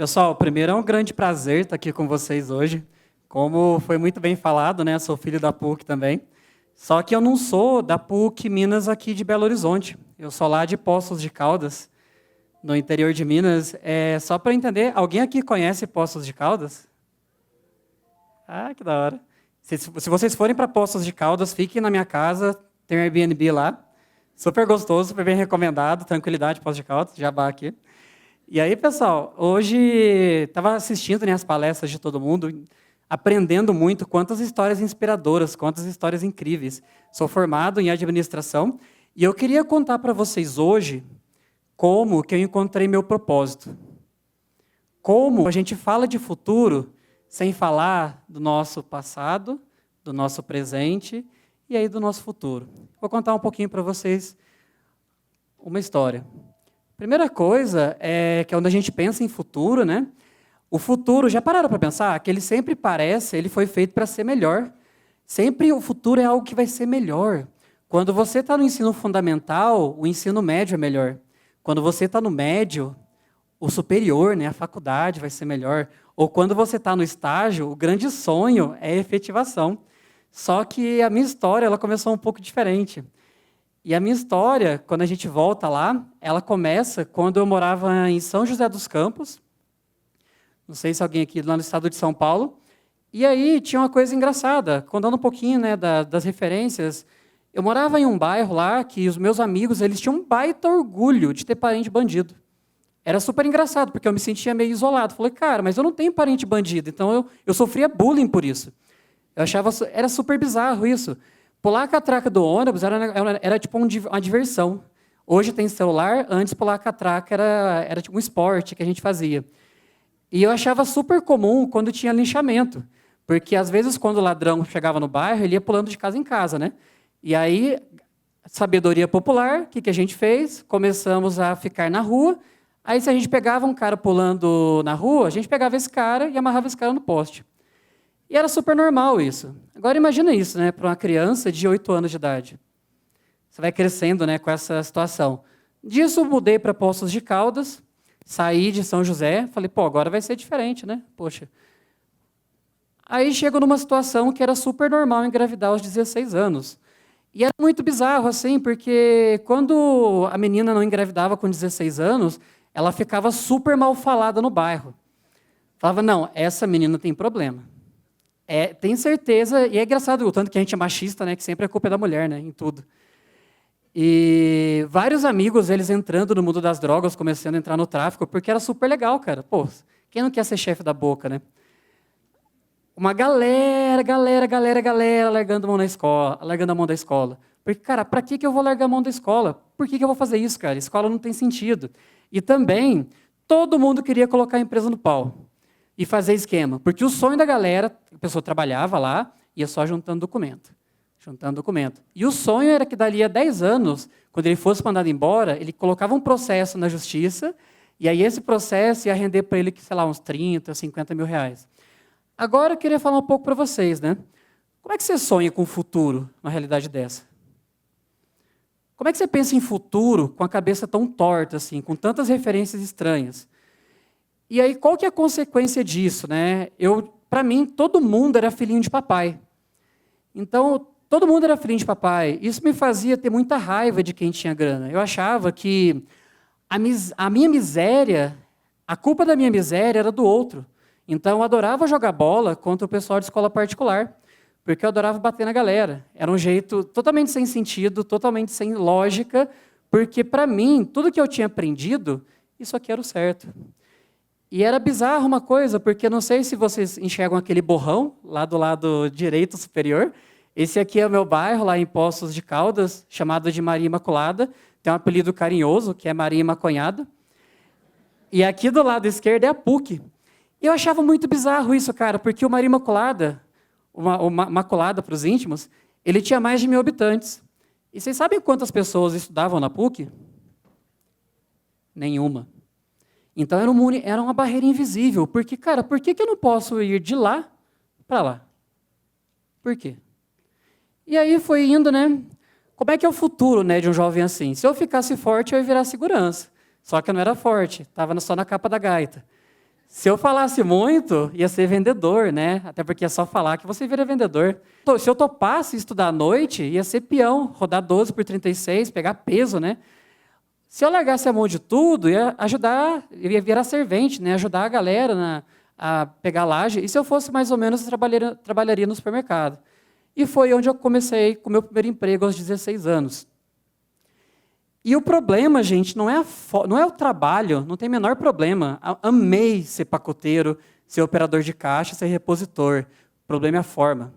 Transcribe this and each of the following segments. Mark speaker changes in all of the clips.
Speaker 1: Pessoal, primeiro é um grande prazer estar aqui com vocês hoje. Como foi muito bem falado, né? Sou filho da PUC também. Só que eu não sou da PUC Minas aqui de Belo Horizonte. Eu sou lá de Poços de Caldas, no interior de Minas. Só para entender, alguém aqui conhece Poços de Caldas? Ah, que da hora. Se vocês forem para Poços de Caldas, fiquem na minha casa, tem um Airbnb lá. Super gostoso, super bem recomendado, tranquilidade, Poços de Caldas, jabá aqui. E aí, pessoal, hoje estava assistindo, né, as palestras de todo mundo, aprendendo muito, quantas histórias inspiradoras, quantas histórias incríveis. Sou formado em administração e eu queria contar para vocês hoje como que eu encontrei meu propósito. Como a gente fala de futuro sem falar do nosso passado, do nosso presente e aí do nosso futuro. Vou contar um pouquinho para vocês uma história. Primeira coisa é que quando a gente pensa em futuro, né? O futuro, já pararam para pensar que ele sempre parece, ele foi feito para ser melhor. Sempre o futuro é algo que vai ser melhor. Quando você está no ensino fundamental, o ensino médio é melhor. Quando você está no médio, o superior, né, a faculdade vai ser melhor. Ou quando você está no estágio, o grande sonho é a efetivação. Só que a minha história ela começou um pouco diferente. E a minha história, quando a gente volta lá, ela começa quando eu morava em São José dos Campos. Não sei se alguém aqui lá no estado de São Paulo. E aí tinha uma coisa engraçada, contando um pouquinho, né, das referências. Eu morava em um bairro lá que os meus amigos eles tinham um baita orgulho de ter parente bandido. Era super engraçado, porque eu me sentia meio isolado. Falei, cara, mas eu não tenho parente bandido, então eu sofria bullying por isso. Eu achava, era super bizarro isso. Pular a catraca do ônibus era tipo uma diversão. Hoje tem celular, antes pular a catraca era tipo um esporte que a gente fazia. E eu achava super comum quando tinha linchamento, porque às vezes quando o ladrão chegava no bairro, ele ia pulando de casa em casa, né? E aí, sabedoria popular, o que a gente fez? Começamos a ficar na rua. Aí se a gente pegava um cara pulando na rua, a gente pegava esse cara e amarrava esse cara no poste. E era super normal isso. Agora imagina isso, né, para uma criança de 8 anos de idade. Você vai crescendo, né, com essa situação. Disso mudei para Poços de Caldas, saí de São José, falei, pô, agora vai ser diferente, né? Poxa. Aí chego numa situação que era super normal engravidar aos 16 anos. E era muito bizarro, assim, porque quando a menina não engravidava com 16 anos, ela ficava super mal falada no bairro. Falava, não, essa menina tem problema. Tem certeza, e é engraçado o tanto que a gente é machista, né, que sempre a culpa é da mulher, né, em tudo. E vários amigos, eles entrando no mundo das drogas, começando a entrar no tráfico, porque era super legal, cara. Pô, quem não quer ser chefe da boca, né? Uma galera, largando a mão na escola, largando a mão da escola. Porque, cara, para que eu vou largar a mão da escola? Por que eu vou fazer isso, cara? Escola não tem sentido. E também, todo mundo queria colocar a empresa no pau e fazer esquema. Porque o sonho da galera, a pessoa trabalhava lá, ia só juntando documento. E o sonho era que dali a 10 anos, quando ele fosse mandado embora, ele colocava um processo na justiça, e aí esse processo ia render para ele, sei lá, uns 30, 50 mil reais. Agora eu queria falar um pouco para vocês, né? Como é que você sonha com o futuro, uma realidade dessa? Como é que você pensa em futuro com a cabeça tão torta, assim, com tantas referências estranhas? E aí, qual que é a consequência disso, né? Para mim, todo mundo era filhinho de papai. Então, todo mundo era filhinho de papai. Isso me fazia ter muita raiva de quem tinha grana. Eu achava que a minha miséria, a culpa da minha miséria era do outro. Então, eu adorava jogar bola contra o pessoal de escola particular, porque eu adorava bater na galera. Era um jeito totalmente sem sentido, totalmente sem lógica, porque, para mim, tudo que eu tinha aprendido, isso aqui era o certo. E era bizarro uma coisa, porque não sei se vocês enxergam aquele borrão, lá do lado direito superior. Esse aqui é o meu bairro, lá em Poços de Caldas, chamado de Maria Imaculada. Tem um apelido carinhoso, que é Maria Imaconhada. E aqui do lado esquerdo é a PUC. E eu achava muito bizarro isso, cara, porque o Maria Imaculada, Imaculada para os íntimos, ele tinha mais de 1.000 habitantes. E vocês sabem quantas pessoas estudavam na PUC? Nenhuma. Então era uma barreira invisível, porque, cara, por que eu não posso ir de lá para lá? Por quê? E aí foi indo, né? Como é que é o futuro, né, de um jovem assim? Se eu ficasse forte, eu ia virar segurança. Só que eu não era forte, estava só na capa da gaita. Se eu falasse muito, ia ser vendedor, né? Até porque é só falar que você vira vendedor. Se eu topasse estudar à noite, ia ser peão, rodar 12 por 36, pegar peso, né? Se eu largasse a mão de tudo, ia ajudar, ia virar servente, né? Ajudar a galera a pegar laje. E se eu fosse mais ou menos, eu trabalharia no supermercado. E foi onde eu comecei com o meu primeiro emprego aos 16 anos. E o problema, gente, não é o trabalho, não tem o menor problema. Amei ser pacoteiro, ser operador de caixa, ser repositor. O problema é a forma.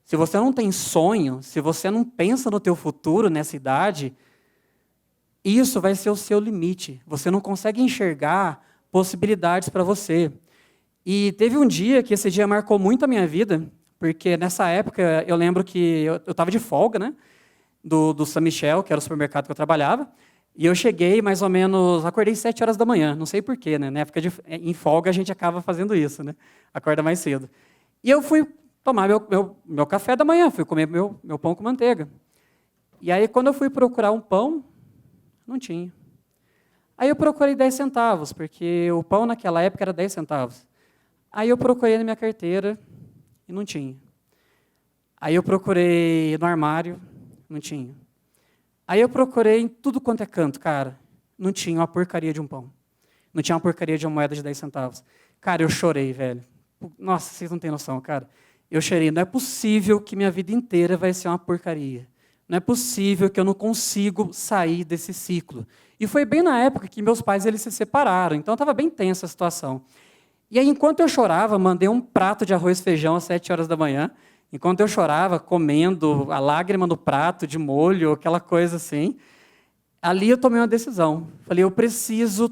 Speaker 1: Se você não tem sonho, se você não pensa no teu futuro nessa idade, isso vai ser o seu limite. Você não consegue enxergar possibilidades para você. E teve um dia que esse dia marcou muito a minha vida, porque nessa época eu lembro que eu estava de folga, né? Do São Michel, que era o supermercado que eu trabalhava, e eu cheguei mais ou menos, acordei 7 horas da manhã, não sei porquê, né? Na época em folga a gente acaba fazendo isso, né? Acorda mais cedo. E eu fui tomar meu café da manhã, fui comer meu pão com manteiga. E aí quando eu fui procurar um pão, não tinha. Aí eu procurei 10 centavos, porque o pão naquela época era 10 centavos. Aí eu procurei na minha carteira e não tinha. Aí eu procurei no armário, não tinha. Aí eu procurei em tudo quanto é canto, cara. Não tinha uma porcaria de um pão. Não tinha uma porcaria de uma moeda de 10 centavos. Cara, eu chorei, velho. Nossa, vocês não têm noção, cara. Eu chorei. Não é possível que minha vida inteira vai ser uma porcaria. Não é possível que eu não consigo sair desse ciclo. E foi bem na época que meus pais eles se separaram. Então estava bem tensa a situação. E aí, enquanto eu chorava, mandei um prato de arroz e feijão às 7 horas da manhã. Enquanto eu chorava, comendo a lágrima no prato, de molho, aquela coisa assim, ali eu tomei uma decisão. Falei, eu preciso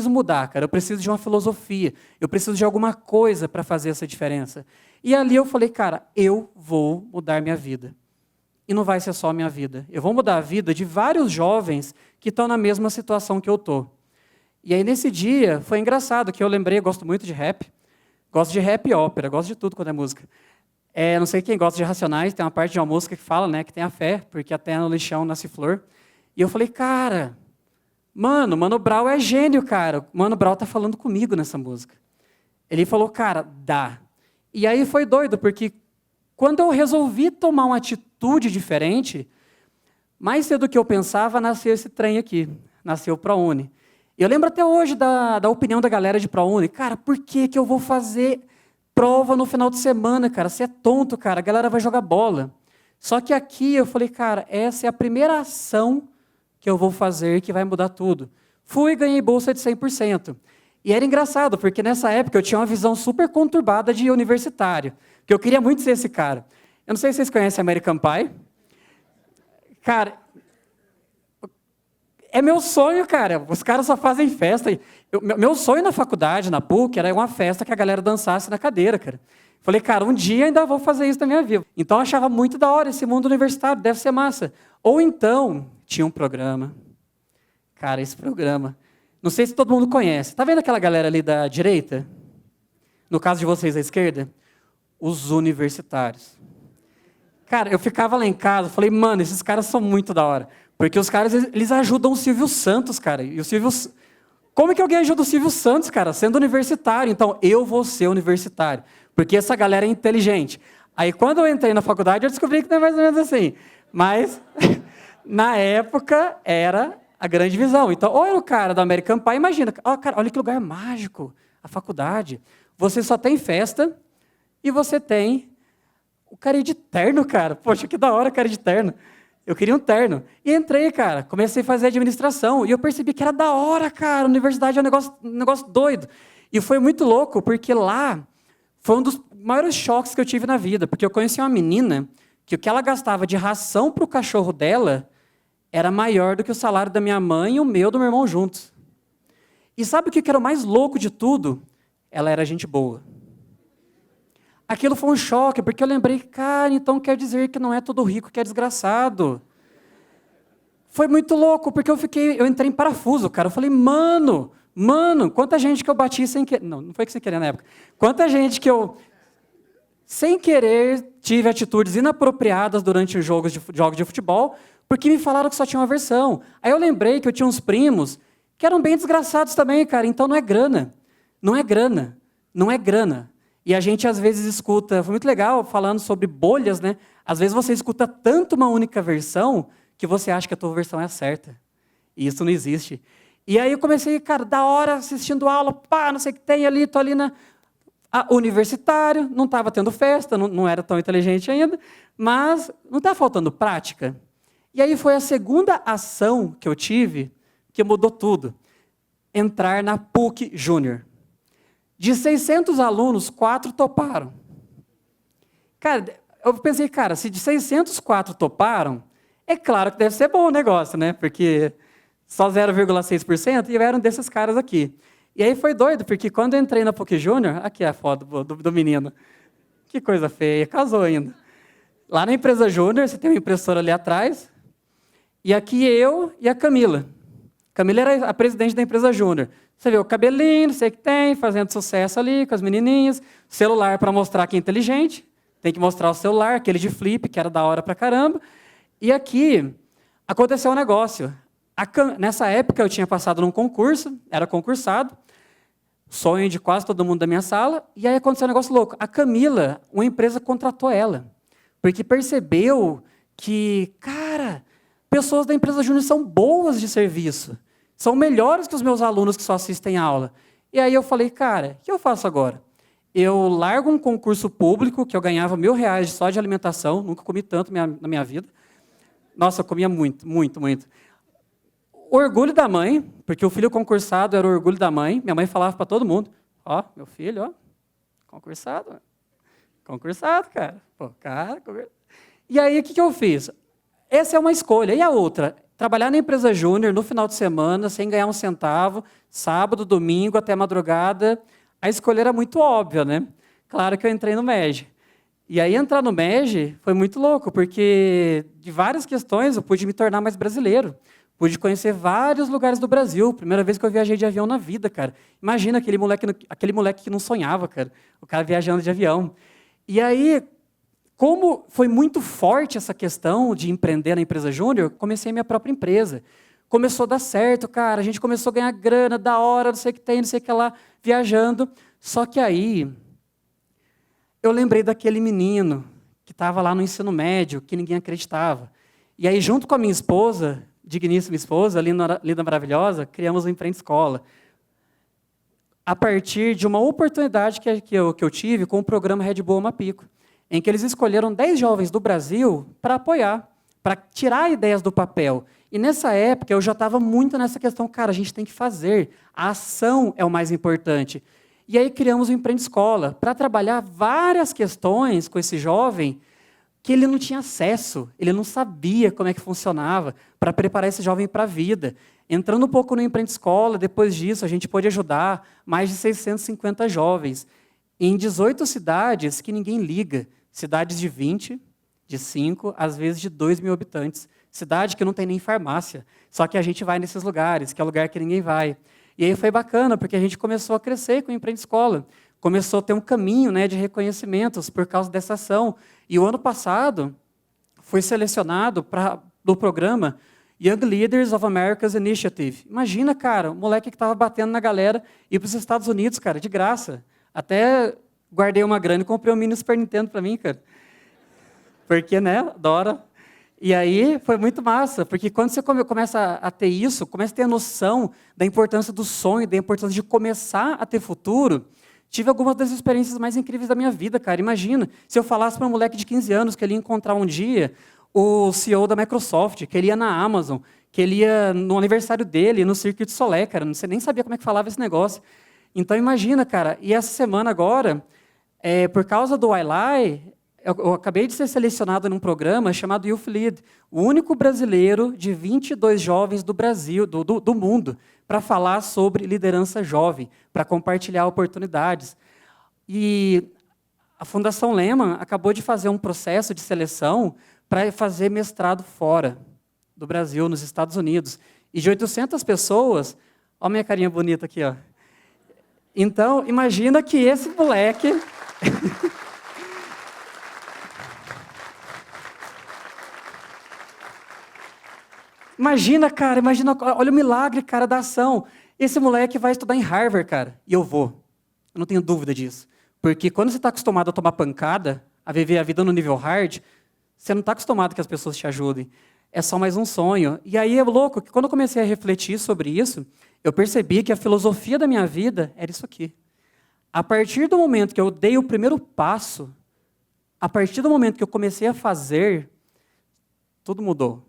Speaker 1: mudar, cara. Eu preciso de uma filosofia. Eu preciso de alguma coisa para fazer essa diferença. E ali eu falei, cara, eu vou mudar minha vida. E não vai ser só a minha vida. Eu vou mudar a vida de vários jovens que estão na mesma situação que eu estou. E aí, nesse dia, foi engraçado, que eu lembrei, eu gosto muito de rap. Gosto de rap e ópera, gosto de tudo quando é música. Não sei quem gosta de Racionais, tem uma parte de uma música que fala, né, que tem a fé, porque até no lixão nasce flor. E eu falei, cara, Mano Brown é gênio, cara. Mano Brown tá falando comigo nessa música. Ele falou, cara, dá. E aí foi doido, porque quando eu resolvi tomar uma atitude diferente, mais cedo do que eu pensava, nasceu esse trem aqui, nasceu o ProUni. Eu lembro até hoje da opinião da galera de ProUni. Cara, por que eu vou fazer prova no final de semana, cara? Você é tonto, cara. A galera vai jogar bola. Só que aqui eu falei, cara, essa é a primeira ação que eu vou fazer que vai mudar tudo. Fui e ganhei bolsa de 100%. E era engraçado, porque nessa época eu tinha uma visão super conturbada de universitário. Porque eu queria muito ser esse cara. Eu não sei se vocês conhecem American Pie. Cara, é meu sonho, cara. Os caras só fazem festa. Meu sonho na faculdade, na PUC, era uma festa que a galera dançasse na cadeira, cara. Falei, cara, um dia ainda vou fazer isso na minha vida. Então, eu achava muito da hora esse mundo universitário, deve ser massa. Ou então, tinha um programa. Cara, esse programa. Não sei se todo mundo conhece. Tá vendo aquela galera ali da direita? No caso de vocês, à esquerda? Os universitários. Cara, eu ficava lá em casa, falei, mano, esses caras são muito da hora. Porque os caras, eles ajudam o Silvio Santos, cara. E o Silvio... Como que alguém ajuda o Silvio Santos, cara? Sendo universitário. Então, eu vou ser universitário. Porque essa galera é inteligente. Aí, quando eu entrei na faculdade, eu descobri que não é mais ou menos assim. Mas, na época, era a grande visão. Então, olha o cara do American Pie, imagina. Oh, cara, olha que lugar mágico, a faculdade. Você só tem festa e você tem o cara ir de terno, cara. Poxa, que da hora o cara ir de terno. Eu queria um terno. E entrei, cara. Comecei a fazer administração. E eu percebi que era da hora, cara. A universidade é um negócio doido. E foi muito louco, porque lá foi um dos maiores choques que eu tive na vida. Porque eu conheci uma menina que o que ela gastava de ração para o cachorro dela era maior do que o salário da minha mãe e o meu do meu irmão juntos. E sabe o que era o mais louco de tudo? Ela era gente boa. Aquilo foi um choque, porque eu lembrei, cara, então quer dizer que não é todo rico que é desgraçado. Foi muito louco, porque eu entrei em parafuso, cara. Eu falei, mano, quanta gente que eu bati sem querer. Não foi que sem querer na época. Quanta gente que eu, sem querer, tive atitudes inapropriadas durante os jogos de futebol, porque me falaram que só tinha uma versão. Aí eu lembrei que eu tinha uns primos que eram bem desgraçados também, cara. Então não é grana. Não é grana. Não é grana. E a gente às vezes escuta, foi muito legal falando sobre bolhas, né? Às vezes você escuta tanto uma única versão que você acha que a tua versão é a certa. E isso não existe. E aí eu comecei, cara, da hora, assistindo aula, pá, não sei o que tem ali, tô ali universitário, não estava tendo festa, não era tão inteligente ainda, mas não está faltando prática. E aí foi a segunda ação que eu tive que mudou tudo. Entrar na PUC Júnior. De 600 alunos, 4 toparam. Cara, eu pensei, cara, se de 604 toparam, é claro que deve ser bom o negócio, né? Porque só 0,6% e eram desses caras aqui. E aí foi doido, porque quando eu entrei na PUC Júnior, aqui é a foto do menino. Que coisa feia, casou ainda. Lá na empresa Júnior, você tem uma impressora ali atrás, e aqui eu e a Camila. Camila era a presidente da empresa Júnior. Você vê o cabelinho, não sei o que tem, fazendo sucesso ali com as menininhas, celular para mostrar que é inteligente, tem que mostrar o celular, aquele de flip, que era da hora pra caramba. E aqui aconteceu um negócio. Nessa época eu tinha passado num concurso, era concursado, sonho de quase todo mundo da minha sala, e aí aconteceu um negócio louco. A Camila, uma empresa contratou ela, porque percebeu que, cara, pessoas da empresa Júnior são boas de serviço, são melhores que os meus alunos que só assistem aula. E aí eu falei, cara, o que eu faço agora? Eu largo um concurso público, que eu ganhava R$ 1.000 só de alimentação, nunca comi tanto na minha vida. Nossa, eu comia muito, muito, muito. Orgulho da mãe, porque o filho concursado era o orgulho da mãe. Minha mãe falava para todo mundo, ó, meu filho, ó, concursado. Concursado, cara. Pô, cara. E aí, o que eu fiz? Essa é uma escolha. E a outra? Trabalhar na empresa Júnior no final de semana, sem ganhar um centavo, sábado, domingo, até madrugada. A escolha era muito óbvia, né? Claro que eu entrei no MEG. E aí, entrar no MEG foi muito louco, porque de várias questões eu pude me tornar mais brasileiro. Pude conhecer vários lugares do Brasil. Primeira vez que eu viajei de avião na vida, cara. Imagina aquele moleque que não sonhava, cara. O cara viajando de avião. E aí, como foi muito forte essa questão de empreender na empresa Júnior, comecei a minha própria empresa. Começou a dar certo, cara. A gente começou a ganhar grana, da hora, não sei o que tem, não sei o que lá, viajando. Só que aí, eu lembrei daquele menino que estava lá no ensino médio, que ninguém acreditava. E aí, junto com a minha esposa, digníssima esposa, linda, maravilhosa, criamos o Empreende Escola. A partir de uma oportunidade que eu tive com o programa Red Bull Mapico, em que eles escolheram 10 jovens do Brasil para apoiar, para tirar ideias do papel. E nessa época eu já estava muito nessa questão, cara, a gente tem que fazer, a ação é o mais importante. E aí criamos o Empreende Escola, para trabalhar várias questões com esse jovem, que ele não tinha acesso, ele não sabia como é que funcionava, para preparar esse jovem para a vida. Entrando um pouco no Empreende Escola, depois disso, a gente pôde ajudar mais de 650 jovens, em 18 cidades que ninguém liga, cidades de 20, de 5, às vezes de 2 mil habitantes, cidade que não tem nem farmácia, só que a gente vai nesses lugares, que é lugar que ninguém vai. E aí foi bacana, porque a gente começou a crescer com o Empreende Escola, começou a ter um caminho, né, de reconhecimentos por causa dessa ação. E o ano passado foi selecionado do programa Young Leaders of America's Initiative. Imagina, cara, um moleque que estava batendo na galera ir para os Estados Unidos, cara, de graça. Até guardei uma grana e comprei um mini Super Nintendo para mim, cara. Porque, né, adora. E aí foi muito massa, porque quando você começa a ter isso, começa a ter a noção da importância do sonho, da importância de começar a ter futuro. Tive algumas das experiências mais incríveis da minha vida, cara. Imagina, se eu falasse para um moleque de 15 anos que ele ia encontrar um dia o CEO da Microsoft, que ele ia na Amazon, que ele ia no aniversário dele, no Cirque du Soleil, cara. Você nem sabia como é que falava esse negócio. Então, imagina, cara. E essa semana agora, por causa do Wiley, eu acabei de ser selecionado num programa chamado Youth Lead, o único brasileiro de 22 jovens do Brasil, do mundo, para falar sobre liderança jovem, para compartilhar oportunidades. E a Fundação Lehman acabou de fazer um processo de seleção para fazer mestrado fora do Brasil, nos Estados Unidos. E de 800 pessoas, olha a minha carinha bonita aqui, ó. Então, imagina que esse moleque... Imagina, cara, imagina, olha o milagre, cara, da ação. Esse moleque vai estudar em Harvard, cara, e eu vou. Eu não tenho dúvida disso. Porque quando você está acostumado a tomar pancada, a viver a vida no nível hard, você não está acostumado que as pessoas te ajudem. É só mais um sonho. E aí é louco que quando eu comecei a refletir sobre isso, eu percebi que a filosofia da minha vida era isso aqui. A partir do momento que eu dei o primeiro passo, a partir do momento que eu comecei a fazer, tudo mudou.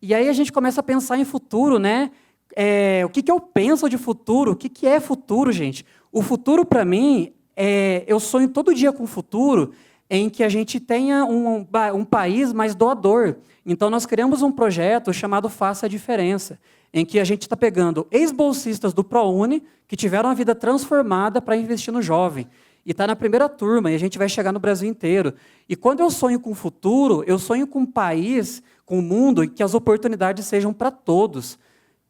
Speaker 1: E aí a gente começa a pensar em futuro, né? O que eu penso de futuro? O que é futuro, gente? O futuro, para mim, eu sonho todo dia com o futuro em que a gente tenha um país mais doador. Então, nós criamos um projeto chamado Faça a Diferença, em que a gente está pegando ex-bolsistas do ProUni, que tiveram a vida transformada para investir no jovem. E está na primeira turma, e a gente vai chegar no Brasil inteiro. E quando eu sonho com o futuro, eu sonho com um país, com um mundo, em que as oportunidades sejam para todos.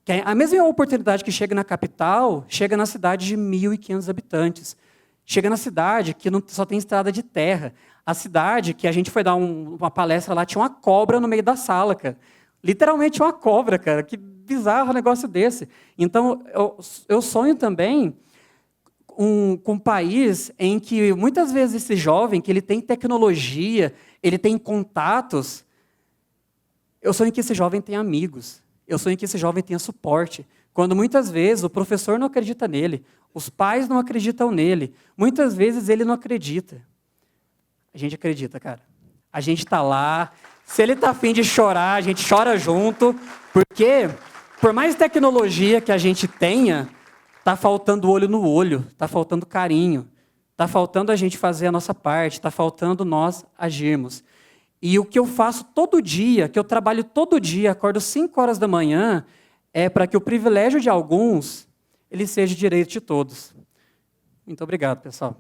Speaker 1: Que a mesma oportunidade que chega na capital, chega na cidade de 1.500 habitantes. Chega na cidade que só tem estrada de terra. A cidade que a gente foi dar uma palestra lá, tinha uma cobra no meio da sala, cara. Literalmente uma cobra, cara. Que bizarro um negócio desse. Então, eu sonho também com um país em que muitas vezes esse jovem, que ele tem tecnologia, ele tem contatos, eu sonho que esse jovem tenha amigos. Eu sonho que esse jovem tenha suporte. Quando muitas vezes o professor não acredita nele, os pais não acreditam nele, muitas vezes ele não acredita. A gente acredita, cara. A gente está lá. Se ele está afim de chorar, a gente chora junto, porque por mais tecnologia que a gente tenha, está faltando olho no olho, está faltando carinho, está faltando a gente fazer a nossa parte, está faltando nós agirmos. E o que eu faço todo dia, que eu trabalho todo dia, acordo 5 horas da manhã, é para que o privilégio de alguns, ele seja direito de todos. Muito obrigado, pessoal.